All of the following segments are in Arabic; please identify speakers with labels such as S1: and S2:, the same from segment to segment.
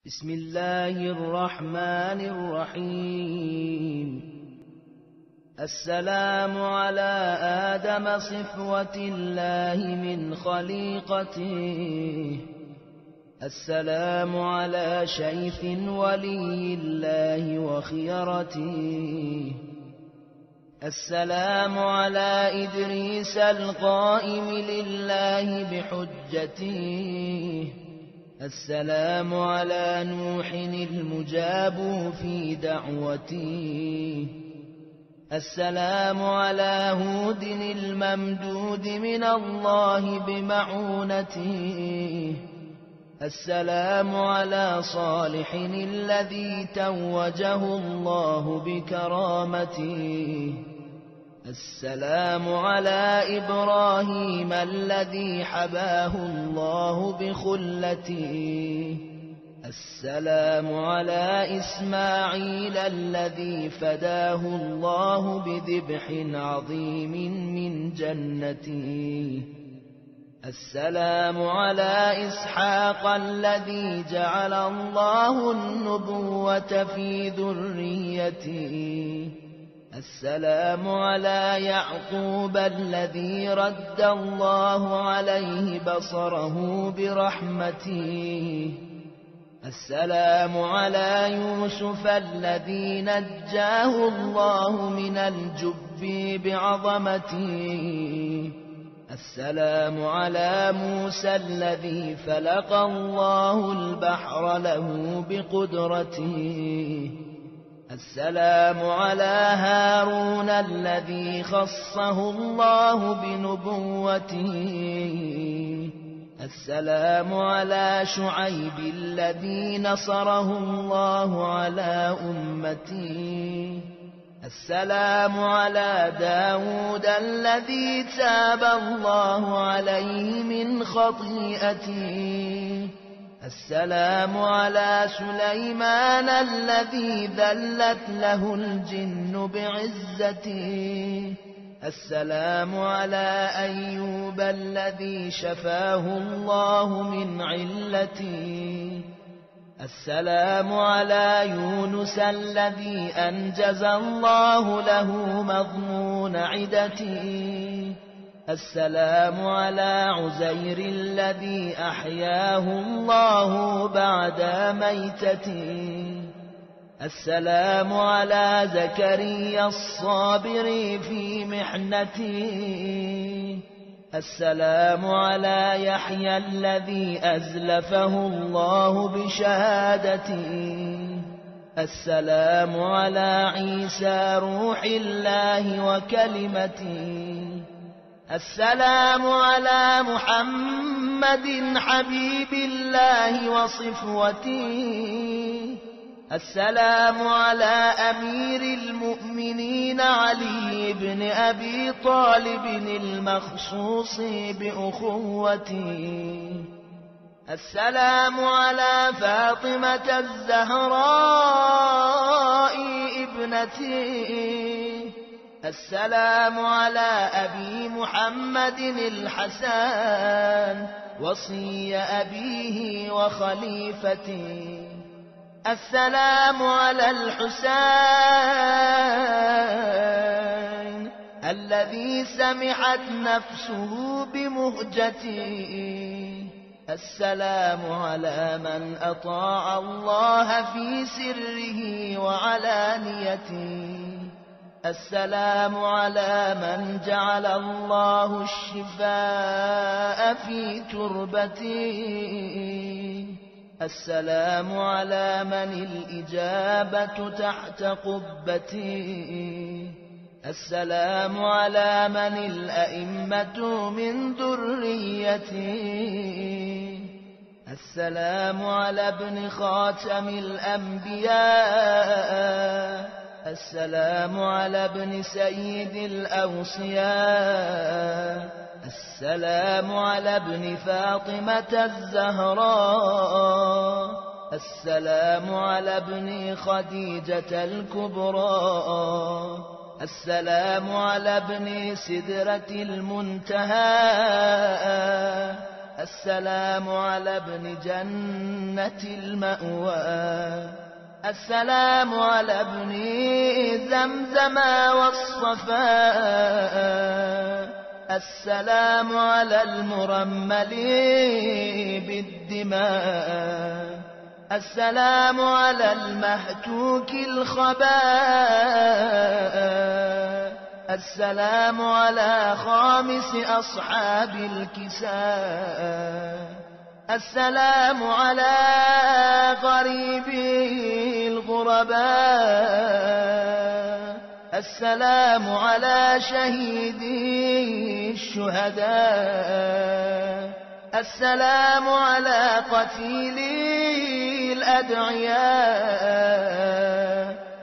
S1: بسم الله الرحمن الرحيم. السلام على آدم صفوة الله من خليقته، السلام على شيخ ولي الله وخيرته، السلام على إدريس القائم لله بحجته، السلام على نوح المجاب في دعوته، السلام على هود الممدود من الله بمعونته، السلام على صالح الذي توجه الله بكرامته، السلام على إبراهيم الذي حباه الله بخلته، السلام على إسماعيل الذي فداه الله بذبح عظيم من جنته، السلام على إسحاق الذي جعل الله النبوة في ذريته، السلام على يعقوب الذي رد الله عليه بصره برحمته، السلام على يوسف الذي نجاه الله من الجب بعظمته، السلام على موسى الذي فلق الله البحر له بقدرته، السلام على هارون الذي خصه الله بنبوته، السلام على شعيب الذي نصره الله على أمته، السلام على داود الذي تاب الله عليه من خطيئته، السلام على سليمان الذي ذلت له الجن بعزته، السلام على أيوب الذي شفاه الله من علته، السلام على يونس الذي أنجز الله له مضمون عدته، السلام على عزير الذي أحياه الله بعد ميتته، السلام على زكريا الصابر في محنته، السلام على يحيى الذي أزلفه الله بشهادته، السلام على عيسى روح الله وكلمته، السلام على محمد حبيب الله وصفوته، السلام على أمير المؤمنين علي بن أبي طالب المخصوص بأخوته، السلام على فاطمة الزهراء ابنته، السلام على أبي محمد الحسن وصي أبيه وخليفته، السلام على الحسين الذي سمحت نفسه بمهجته، السلام على من أطاع الله في سره وعلانيته، السلام على من جعل الله الشفاء في تربته، السلام على من الإجابة تحت قبته، السلام على من الأئمة من ذريته، السلام على ابن خاتم الأنبياء، السلام على ابن سيد الأوصياء، السلام على ابن فاطمة الزهراء، السلام على ابن خديجة الكبرى، السلام على ابن سدرة المنتهى، السلام على ابن جنة المأوى السلام على ابن زمزم والصفاء السلام على المرمل بالدماء السلام على المهتوك الخباء السلام على خامس أصحاب الكساء السلام على غريبي الغرباء السلام على شهيدي الشهداء السلام على قتيلي الأدعياء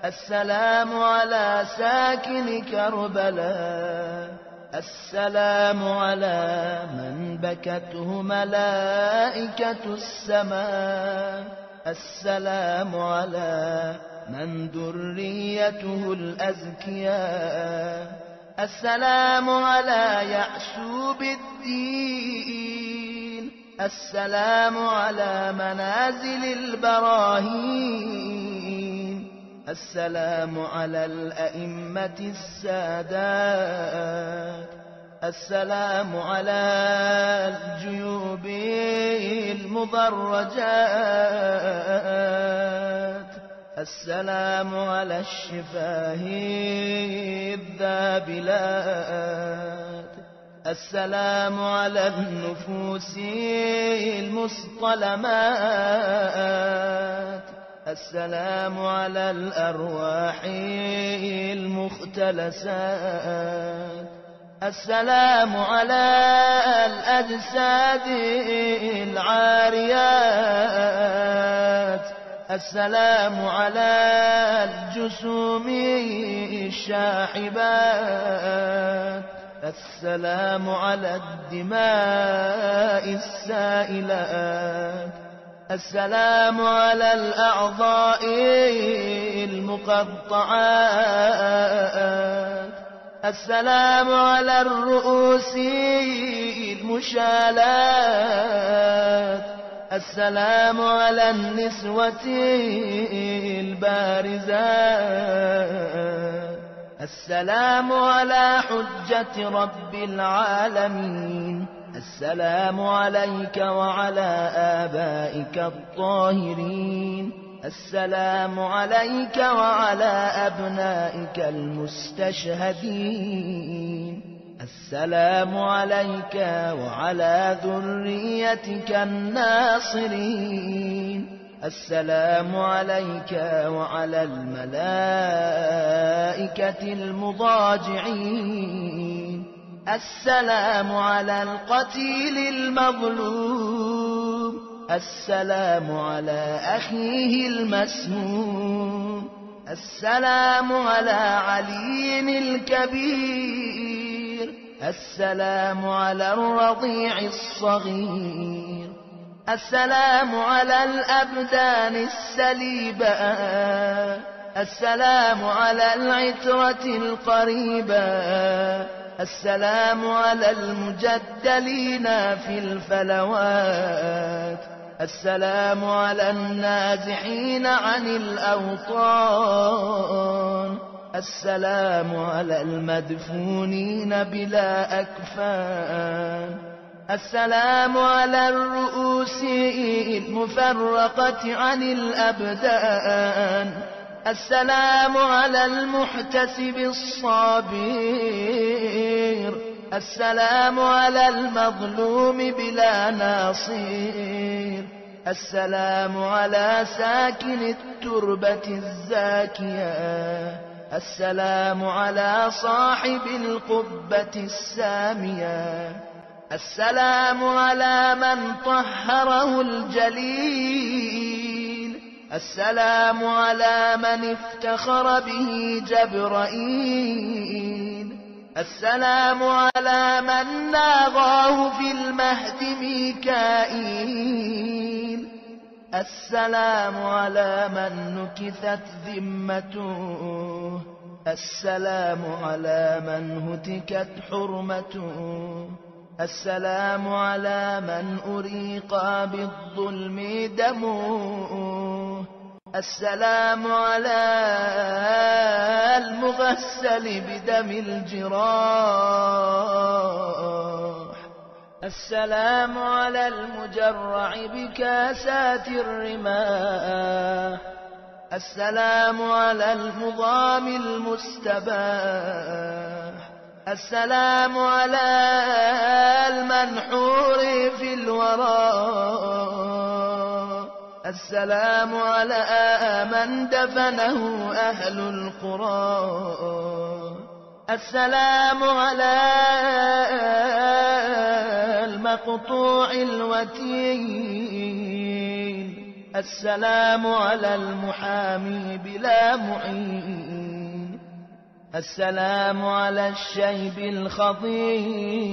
S1: السلام على ساكن كربلاء السلام على من بكته ملائكة السماء السلام على من ذريته الأزكياء السلام على يعشوب الدين السلام على منازل البراهين السلام على الأئمة السادات السلام على الجيوب المضرجات السلام على الشفاه الذابلات السلام على النفوس المصطلمات السلام على الأرواح المختلسات السلام على الأجساد العاريات السلام على الجسوم الشاحبات السلام على الدماء السائلات السلام على الأعضاء المقطعات السلام على الرؤوس المشالات السلام على النسوة البارزات السلام على حجة رب العالمين السلام عليك وعلى آبائك الطاهرين السلام عليك وعلى أبنائك المستشهدين السلام عليك وعلى ذريتك الناصرين السلام عليك وعلى الملائكة المضاجعين السلام على القتيل المظلوم السلام على أخيه المسموم السلام على علي الكبير السلام على الرضيع الصغير السلام على الأبدان السليبة السلام على العترة القريبة السلام على المجدلين في الفلوات السلام على النازحين عن الأوطان السلام على المدفونين بلا أكفان السلام على الرؤوس المفرقة عن الأبدان السلام على المحتسب الصابر السلام على المظلوم بلا ناصير السلام على ساكن التربة الزاكية السلام على صاحب القبة السامية السلام على من طهره الجليل السلام على من افتخر به جبرائيل السلام على من ناغاه في المهد ميكائيل السلام على من نكثت ذمته السلام على من هتكت حرمته السلام على من أريق بالظلم دمه، السلام على المغسل بدم الجراح، السلام على المجرع بكاسات الرماح، السلام على المضام المستباح، السلام على المنحور في الوراء، السلام على من دفنه أهل القرى، السلام على المقطوع الوتين، السلام على المحامي بلا معين، السلام على الشيب الخضيب،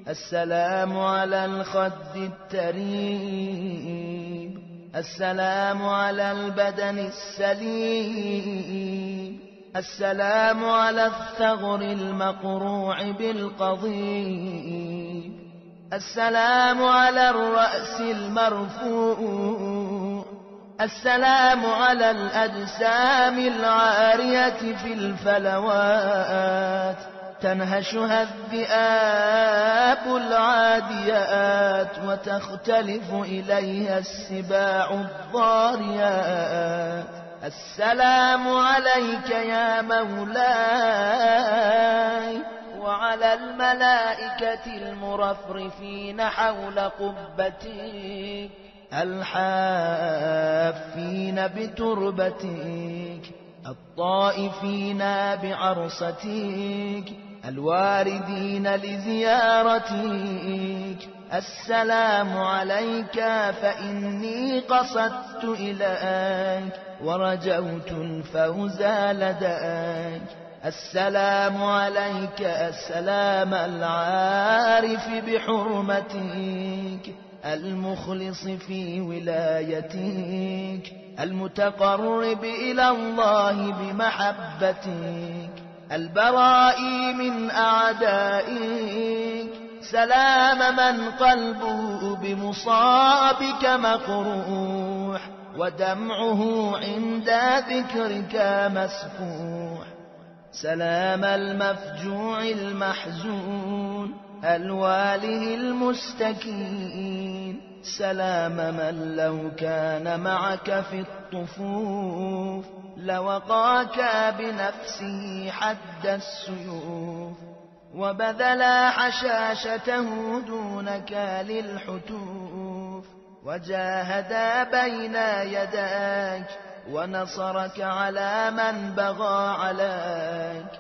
S1: السلام على الخد التريب، السلام على البدن السليم، السلام على الثغر المقروع بالقضيب، السلام على الرأس المرفوع، السلام على الأجسام العارية في الفلوات تنهشها الذئاب العاديات وتختلف إليها السباع الضاريات. السلام عليك يا مولاي وعلى الملائكة المرفرفين حول قبتك الحافين بتربتك الطائفين بعرستك الواردين لزيارتك. السلام عليك فإني قصدت إليك ورجوت الفوز لديك. السلام عليك السلام العارف بحرمتك المخلص في ولايتك المتقرب إلى الله بمحبتك البرائي من أعدائك. سلام من قلبه بمصابك مقروح ودمعه عند ذكرك مسفوح. سلام المفجوع المحزون الواله المستكين. سلام من لو كان معك في الطفوف لوقاك بنفسه حد السيوف وبذل حشاشته دونك للحتوف وجاهد بين يديك ونصرك على من بغى عليك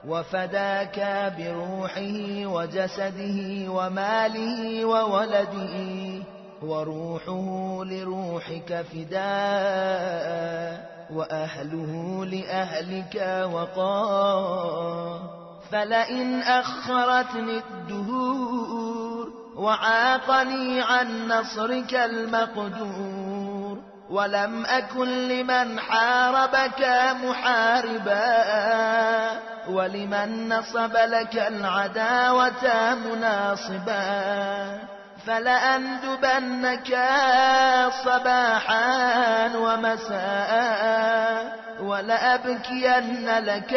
S1: وفداك بروحه وجسده وماله وولده وروحه لروحك فداء وأهله لأهلك وقاه. فلئن أخرتني الدهور وعاقني عن نصرك المقدور ولم أكن لمن حاربك محاربا ولمن نصب لك العداوة مناصبا فلأندبنك صباحا ومساء ولأبكين لك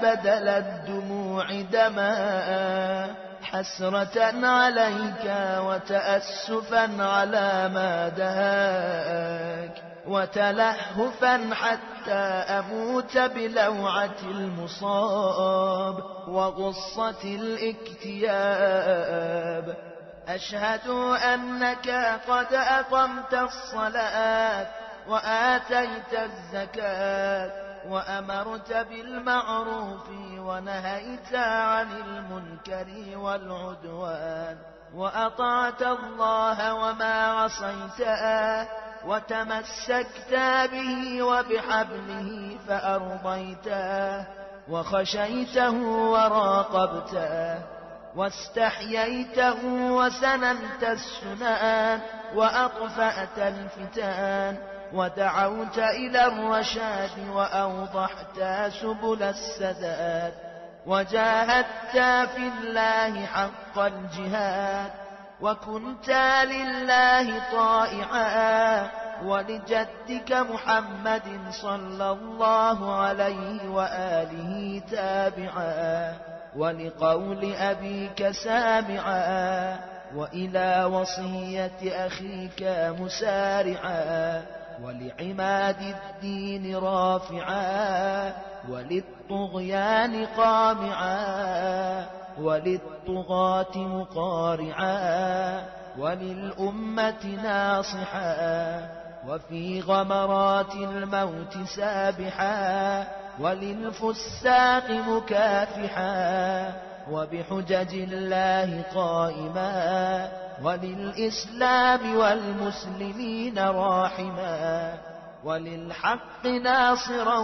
S1: بدل الدموع دما حسرة عليك وتأسفا على ما دهاك وتلهفا حتى أموت بلوعة المصاب وغصة الاكتياب. أشهد أنك قد أقمت الصلاة وآتيت الزكاة وأمرت بالمعروف ونهيت عن المنكر والعدوان وأطعت الله وما عصيته وتمسكت به وبحبله فأرضيته وخشيته وراقبته واستحييته وسننت السنان وأطفأت الفتان ودعوت إلى الرشاد وأوضحت سبل السداد. وجاهدت في الله حق الجهاد، وكنت لله طائعا ولجدك محمد صلى الله عليه وآله تابعا، ولقول أبيك سامعا، وإلى وصية أخيك مسارعا، ولعماد الدين رافعا، وللطغيان قامعا، وللطغاة مقارعا، وللأمة ناصحا، وفي غمرات الموت سابحا، وللفساق مكافحا، وبحجج الله قائما، وللإسلام والمسلمين راحما، وللحق ناصرا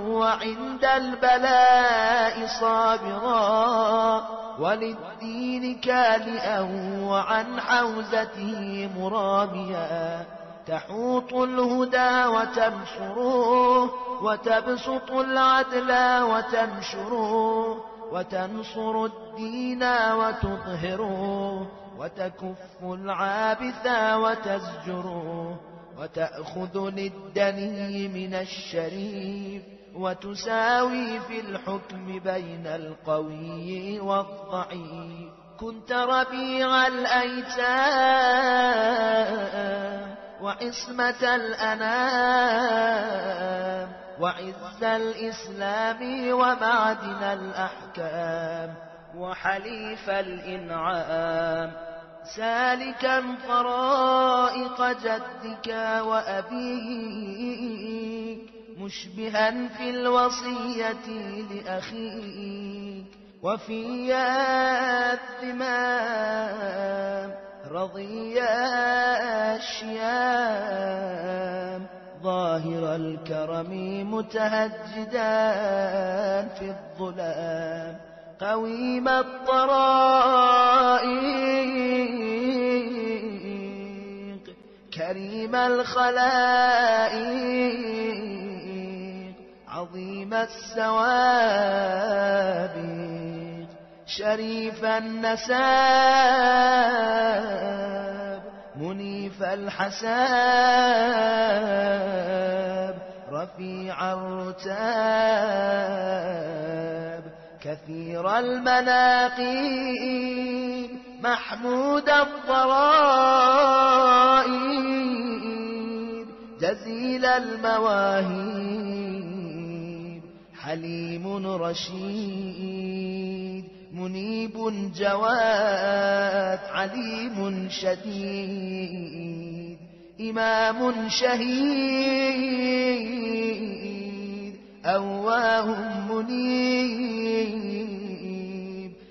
S1: وعند البلاء صابرا، وللدين كالئا وعن حوزته مراميا، تحوط الهدى وتنشره، وتبسط العدل وتنشره، وتنصر الدين وتظهره، وتكف العابث وتزجره، وتأخذ للدني من الشريف، وتساوي في الحكم بين القوي والضعيف. كنت ربيع الأيتام وعصمة الأنام، وعز الإسلام ومعدن الأحكام، وحليف الإنعام، سالكا طرائق جدك وأبيك، مشبها في الوصية لأخيك، وفي الذمام رضي الشيام، ظاهر الكرم متهجدا في الظلام، قويم الطرائق، كريم الخلائق، عظيم السوابق، شريف النساب، منيف الحساب، رفيع الرتاب، كثير المناقب، محمود الضرائب، جزيل المواهب، حليم رشيد، منيب جواد، عليم شديد، إمام شهيد، أواه منيب،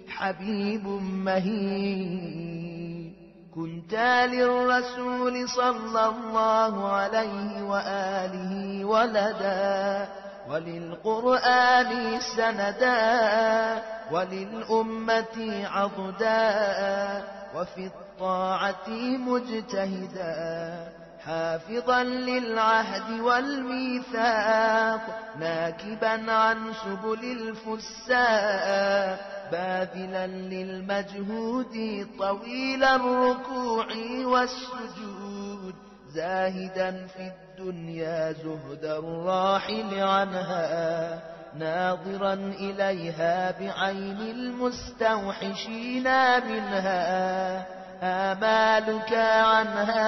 S1: حبيب مهيب. كنت للرسول صلى الله عليه وآله ولدا، وللقرآن سندا، وللأمة عضدا، وفي الطاعة مجتهدا، حافظا للعهد والميثاق، ناكبا عن سبل الفساق، باذلا للمجهود طويل الركوع والسجود، زاهدا في الدنيا زهد الراحل عنها، ناظرا إليها بعين المستوحشين منها، آمالك عنها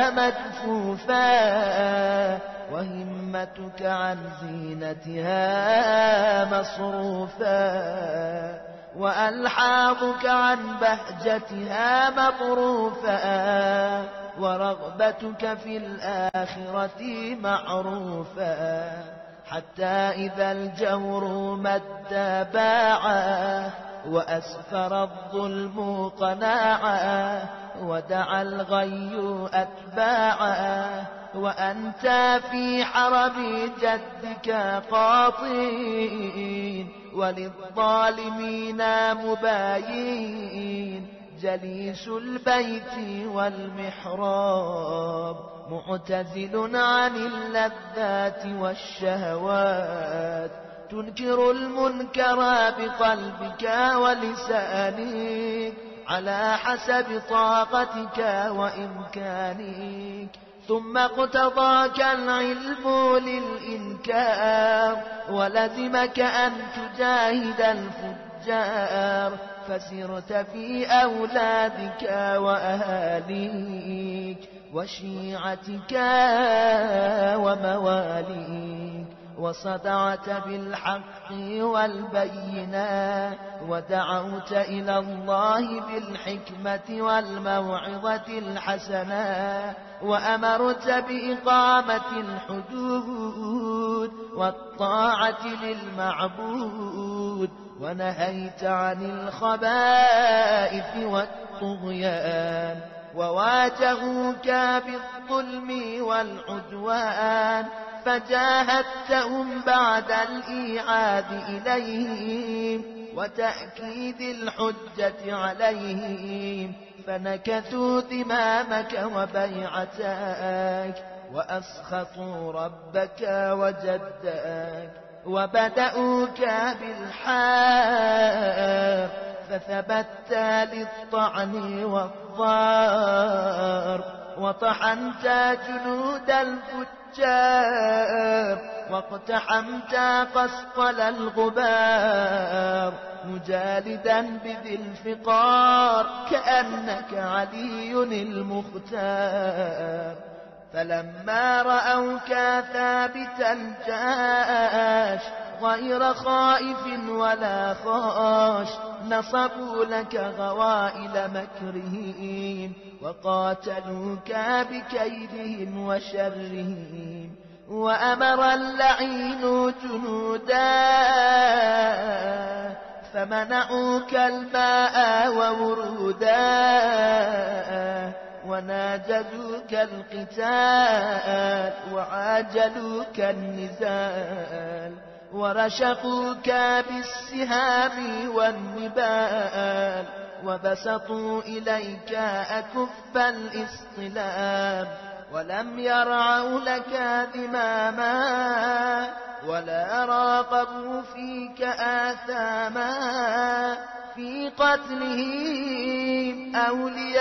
S1: مكفوفا، وهمتك عن زينتها مصروفا، وألحاظك عن بهجتها مطروفا، ورغبتك في الآخرة معروفا، حتى إذا الجور مد باعا، وأسفر الظلم قناعا، ودعا الغي أتباعا، وأنت في حرم جدك قاطين، وللظالمين مباين، جليس البيت والمحراب، معتزل عن اللذات والشهوات، تنكر المنكر بقلبك ولسانك على حسب طاقتك وإمكانك، ثم اقتضاك العلم للإنكار ولزمك أن تجاهد الفجار، فسرت في أولادك وأهاليك وشيعتك ومواليك، وصدعت بالحق والبينات، ودعوت إلى الله بالحكمة والموعظة الحسنة، وأمرت بإقامة الحدود والطاعة للمعبود، ونهيت عن الخبائث والطغيان، وواجهوك بالظلم والعدوان، فجاهدتهم بعد الإيعاد إليهم وتأكيد الحجة عليهم، فنكثوا ذمامك وبيعتك وأسخطوا ربك وجدك، وبدأوك بالحار فثبت للطعن والضار، وطحنت جنود الفجار واقتحمت قسطل الغبار، مجالدا بذي الفقار كأنك علي المختار. فلما رأوك ثابت الجاش غير خائف ولا خاش، نصبوا لك غوائل مكرهم وقاتلوك بكيدهم وشرهم، وأمر اللعين جنودا فمنعوك الماء وورودا، وناجزوك القتال وعاجلوك النزال، ورشقوك بالسهام والنبال، وبسطوا إليك أكف الإصطلام، ولم يرعوا لك ذماما ولا راقبوا فيك آثاما، في قتلهم أولياءك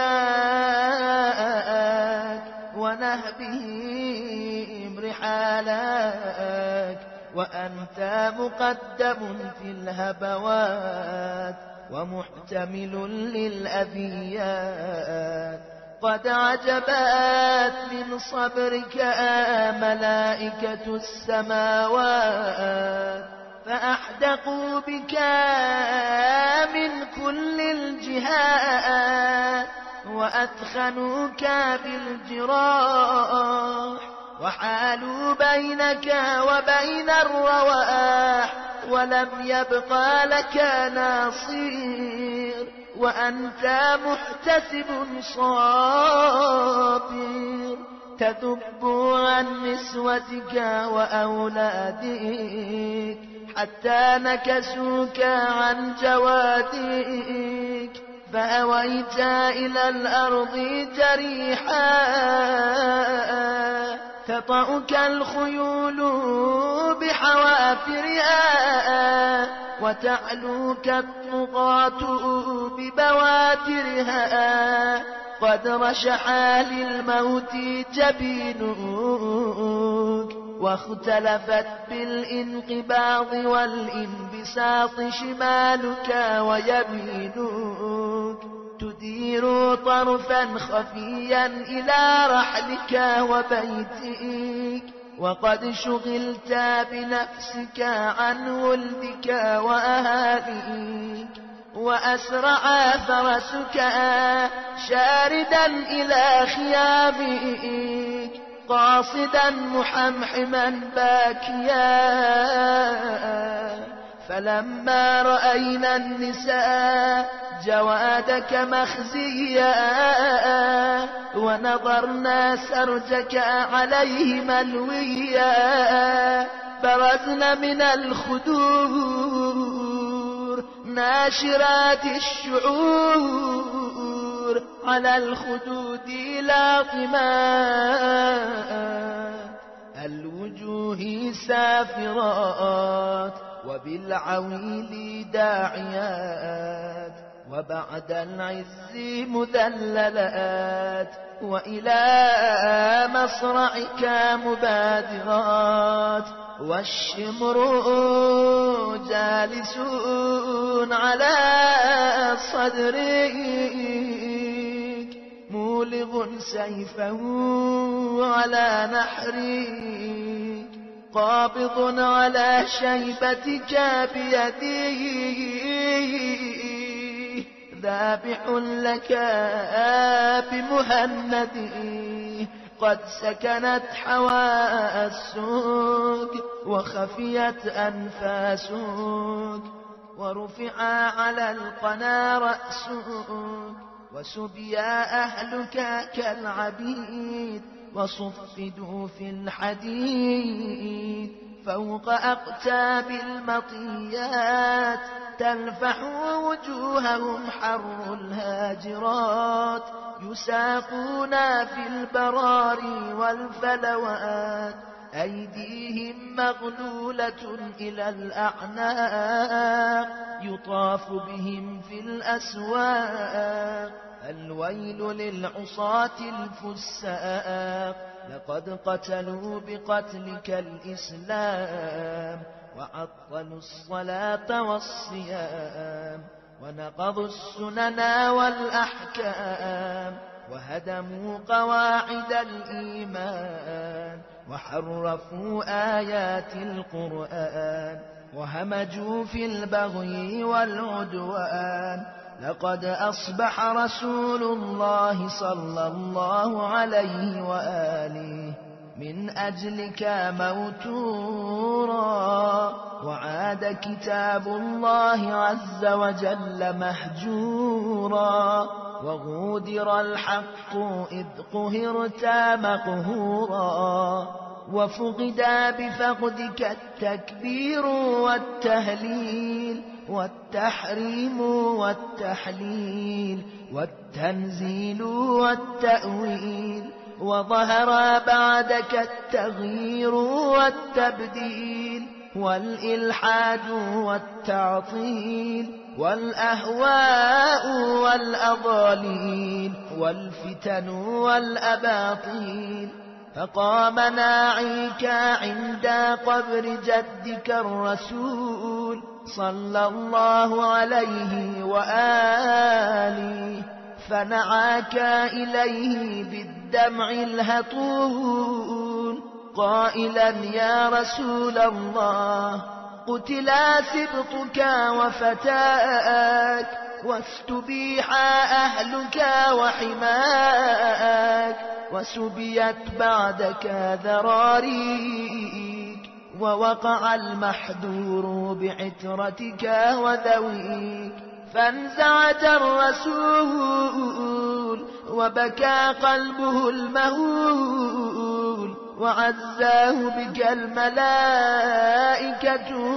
S1: ونهبهم رحالاك، وأنت مقدم في الهبوات ومحتمل للأذيات. قد عجبت من صبرك ملائكة السماوات، فأحدقوا بك من كل الجهات، وأثخنوك بالجراح، وحالوا بينك وبين الرواح، ولم يبقى لك ناصير، وأنت محتسب صابر، تذب عن نسوتك وأولادك حتى نكسوك عن جوادك، فأويت إلى الأرض جريحا تطأك الخيول بحوافرها، وتعلوك الطغاة ببواترها، قد رشح للموت جبينك، واختلفت بالانقباض والانبساط شمالك ويمينك، تدير طرفا خفيا إلى رحلك وبيتك، وقد شغلت بنفسك عن ولدك وأهاليك، وأسرع فرسك شاردا إلى خيامك، قاصدا محمحما باكيا. فلما رأينا النساء جوادك مخزيا، ونظرنا سرجك عليه ملويا، برزن من الخدور ناشرات الشعور، على الخدود لاطمات، الوجوه سافرات وبالعويل داعيات وبعد العز مذللات وإلى مصرعك مبادرات والشمر جالسون على صدرك مولغ سيفه على نحرك قابض على شيبتك بيديه ذابح لك بمهنده قد سكنت حواسك وخفيت أنفاسك ورفع على القنا رأسك وسبيا أهلك كالعبيد وصفدوا في الحديد فوق أقتاب المطيات تلفح وجوههم حر الهاجرات يساقون في البراري والفلوات أيديهم مغلولة إلى الأعناق يطاف بهم في الأسواق الويل للعصاة الفساق لقد قتلوا بقتلك الإسلام وعطلوا الصلاة والصيام ونقضوا السنن والأحكام وهدموا قواعد الإيمان وحرفوا آيات القرآن وهمجوا في البغي والعدوان لقد أصبح رسول الله صلى الله عليه وآله من أجلك موتورا وعاد كتاب الله عز وجل مهجورا وغودر الحق إذ قهرت مقهورا وفقد بفقدك التكبير والتهليل والتحريم والتحليل والتنزيل والتأويل وظهر بعدك التغيير والتبديل والإلحاد والتعطيل والأهواء والأضاليل والفتن والأباطيل فقام ناعيك عند قبر جدك الرسول صلى الله عليه وآله فنعاك إليه بالدمع الهطول قائلا يا رسول الله قتلا سبطك وفتاك واستبيح أهلك وحماك وسبيت بعدك ذراريك ووقع المحذور بعترتك وذويك فانزعج الرسول وبكى قلبه المهول وعزاه بك الملائكة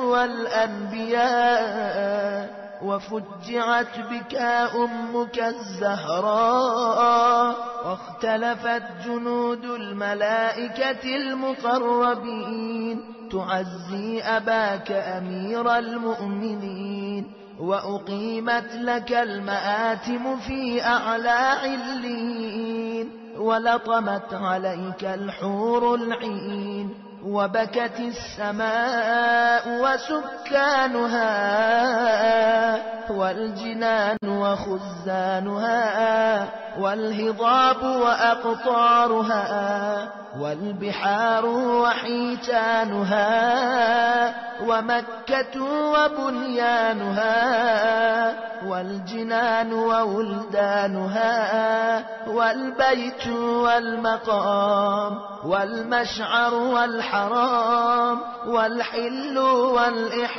S1: والأنبياء وفجعت بك أمك الزهراء واختلفت جنود الملائكة المقربين تعزي أباك أمير المؤمنين وأقيمت لك المآتم في أعلى علين ولطمت عليك الحور العين وبكت السماء وسكانها والجنان وخزانها والهضاب وأقطارها والبحار وحيتانها ومكة وبنيانها والجنان وولدانها والبيت والمقام والمشعر والحرام والحل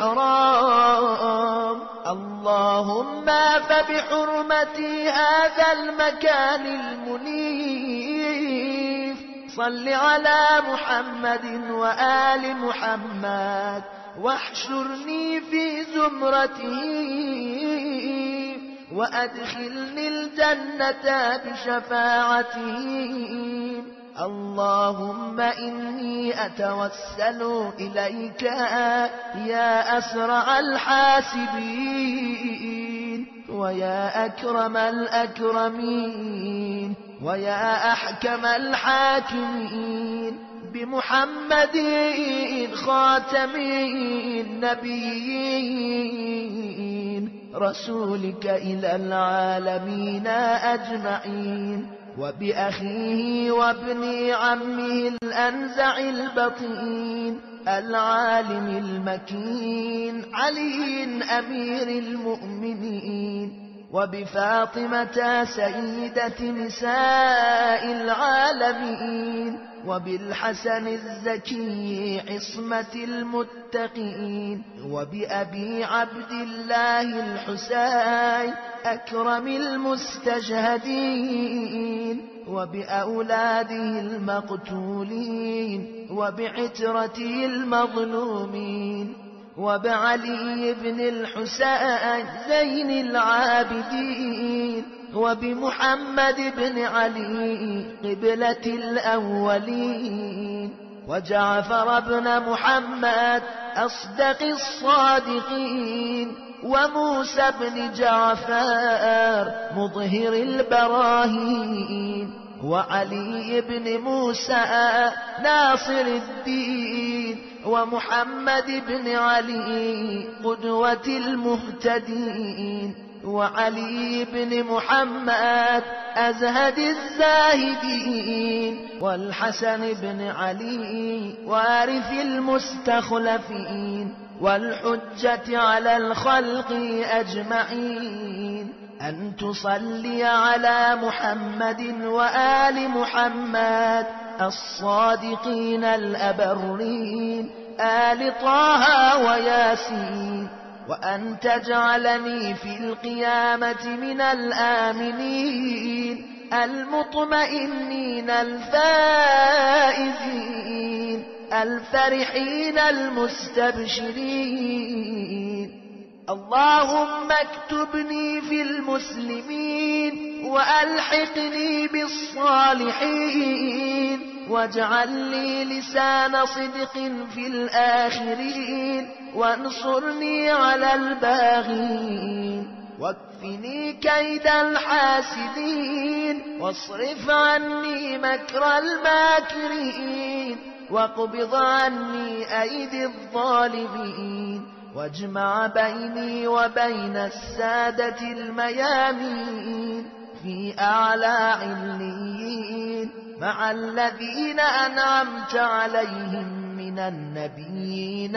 S1: والإحرام اللهم فبحرمة هذا المكان المنيف صل على محمد وآل محمد واحشرني في زمرته وأدخلني الجنة بشفاعته اللهم إني أتوسل إليك يا أسرع الحاسبين ويا أكرم الأكرمين ويا أحكم الحاكمين بمحمد خاتم النبيين رسولك إلى العالمين أجمعين وبأخيه وابن عمه الأنزع البطين العالم المكين علي أمير المؤمنين وبفاطمة سيدة نساء العالمين وبالحسن الزكي عصمة المتقين وبأبي عبد الله الحسين أكرم المستجهدين وبأولاده المقتولين وبعترته المظلومين وبعلي بن الحسين زين العابدين وبمحمد بن علي قبلة الأولين وجعفر بن محمد أصدق الصادقين وموسى بن جعفر مظهر البراهين وعلي بن موسى ناصر الدين ومحمد بن علي قدوة المهتدين وعلي بن محمد أزهد الزاهدين والحسن بن علي وارث المستخلفين والحجة على الخلق أجمعين أن تصلي على محمد وآل محمد الصادقين الأبرين آل طه وياسين وأن تجعلني في القيامة من الآمنين المطمئنين الفائزين الفرحين المستبشرين اللهم اكتبني في المسلمين وألحقني بالصالحين واجعل لي لسان صدق في الآخرين وانصرني على الباغين واكفني كيد الحاسدين واصرف عني مكر الماكرين واقبض عني أيدي الظالمين واجمع بيني وبين السادة الميامين في أعلى عليين مع الذين أنعمت عليهم من النبيين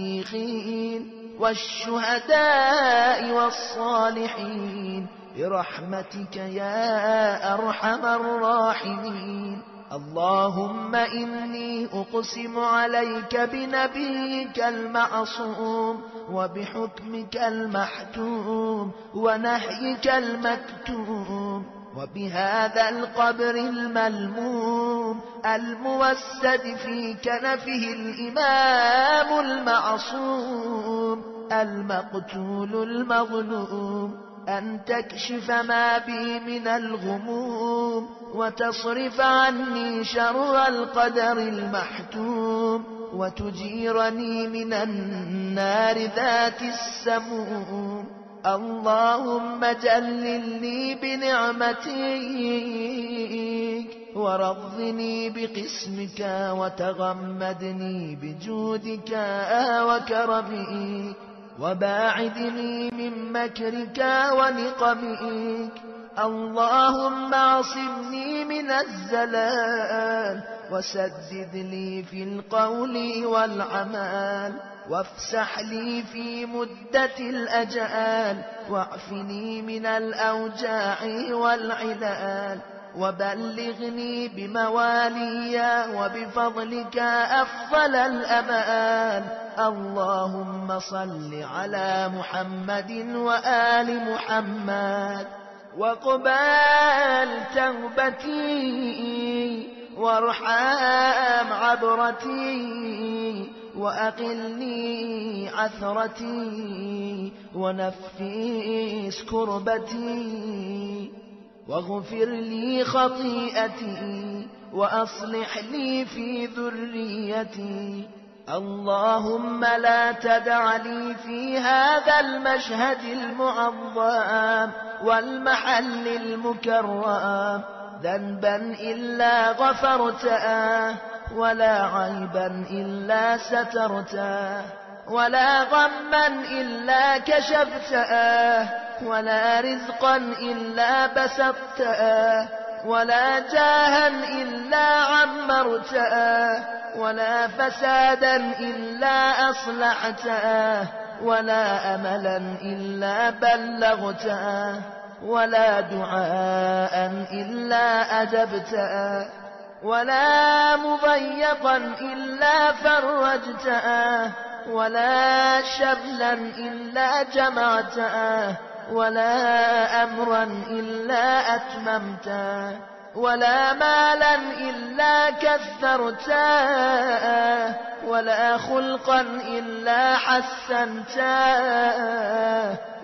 S1: والصديقين والشهداء والصالحين برحمتك يا أرحم الراحمين. اللهم إني أقسم عليك بنبيك المعصوم وبحكمك المحتوم ونهيك المكتوم وبهذا القبر الملموم الموسد في كنفه الإمام المعصوم المقتول المظلوم أن تكشف ما بي من الغموم وتصرف عني شر القدر المحتوم وتجيرني من النار ذات السموم. اللهم جللني بنعمتك ورضني بقسمك وتغمدني بجودك وكرمك وباعدني من مكرك ونقمك. اللهم اعصمني من الزلال وسدد لي في القول والعمل وافسح لي في مدة الأجال واعفني من الأوجاع والعلال وبلغني بموالي وبفضلك أفضل الأمال. اللهم صل على محمد وآل محمد وقبال توبتي وارحم عبرتي وأقلني عثرتي ونفس كربتي واغفر لي خطيئتي وأصلح لي في ذريتي. اللهم لا تدع لي في هذا المشهد المعظم والمحل المكرم ذنبا إلا غفرته، ولا عيبا إلا سترته، ولا غما إلا كشفته، ولا رزقا إلا بسطته، ولا جاها إلا عمرته، ولا فسادا إلا أصلحته، ولا أملا إلا بلغته، ولا دعاء إلا أجبته، ولا مضيقا إلا فرجته، ولا شبلا إلا جمعته، ولا أمرا إلا أتممته، ولا مالا إلا كثرته، ولا خلقا إلا حسنته،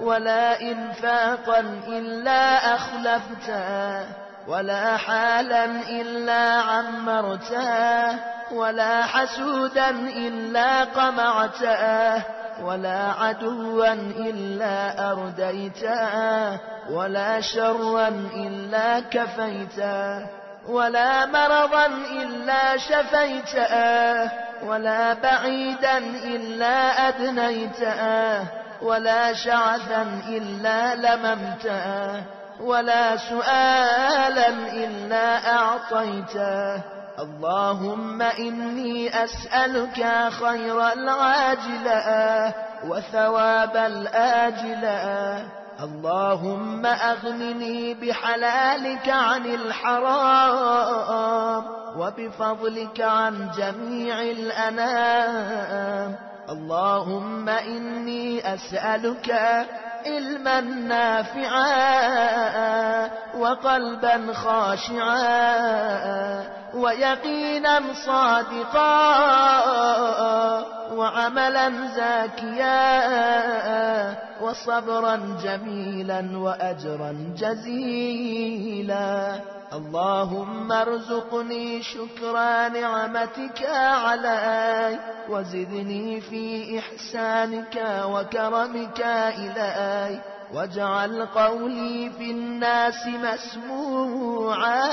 S1: ولا إنفاقا إلا أخلفته، ولا حالا إلا عمرته، ولا حسودا إلا قمعته، ولا عدوا إلا أرديته، ولا شرا إلا كفيته، ولا مرضا إلا شفيته، ولا بعيدا إلا أدنيته، ولا شعثا إلا لممته، ولا سؤالا إلا أعطيته. اللهم إني أسألك خير العاجلة وثواب الآجلة. اللهم أغنني بحلالك عن الحرام وبفضلك عن جميع الأنام. اللهم إني أسألك علما نافعا وقلبا خاشعا ويقينا صادقا وعملا زاكيا وصبرا جميلا وأجرا جزيلا. اللهم ارزقني شكر نعمتك علي وزدني في إحسانك وكرمك إلي، واجعل قولي في الناس مسموعا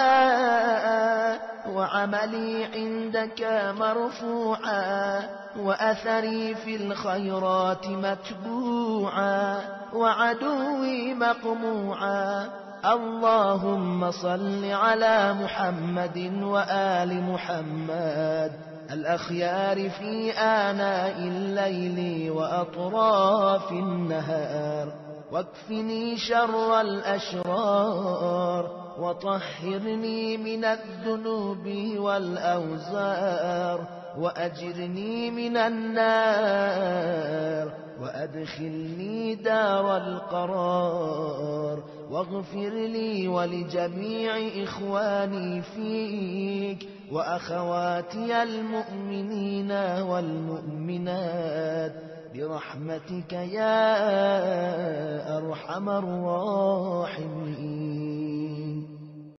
S1: وعملي عندك مرفوعا وأثري في الخيرات متبوعا وعدوي مقموعا. اللهم صل على محمد وآل محمد الأخيار في آناء الليل وأطراف النهار، واكفني شر الأشرار وطهرني من الذنوب والأوزار وأجرني من النار وأدخلني دار القرار، واغفر لي ولجميع إخواني فيك وأخواتي المؤمنين والمؤمنات برحمتك يا أرحم الراحمين.